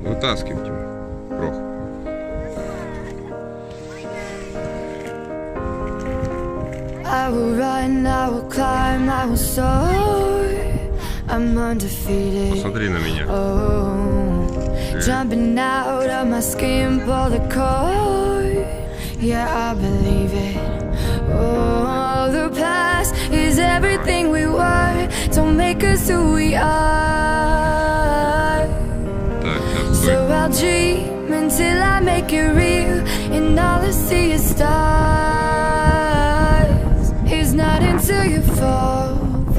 Вытаскивайте крох. I will run, I will climb, I will soar. I'm undefeated. Посмотри на меня. Oh, jumping out of my skin, pull the cord. Yeah, I believe it. Oh, the past is everything we were. Don't make us who we are. Так, сейчас So стой. I'll dream until I make it real, and all I see is stars. It's not until you fall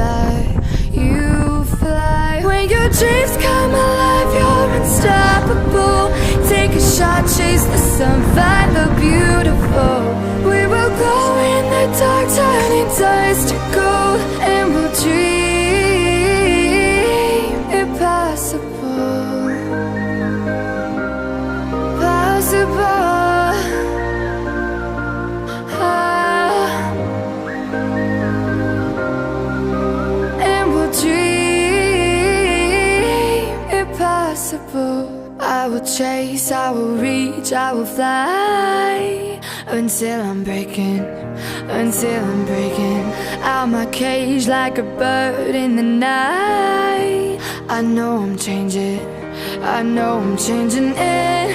that you fly. When your dreams come alive, you're unstoppable. Take a shot, chase the sun, find the beautiful. We will glow in the dark, turning dust to gold, and we'll dream impossible. Possible. And we'll dream impossible. I will chase, I will reach, I will fly until I'm breaking out my cage like a bird in the night. I know I'm changing it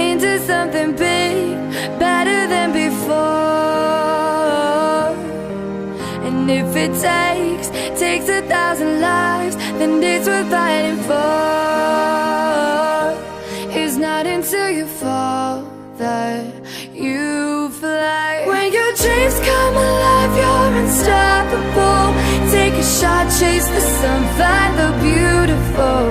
into something big, better than before. And if it takes 1,000 lives, then it's worth fighting for. It's not until you fall that you fly. When your dreams come alive, you're unstoppable. Take a shot, chase the sun, find the beautiful.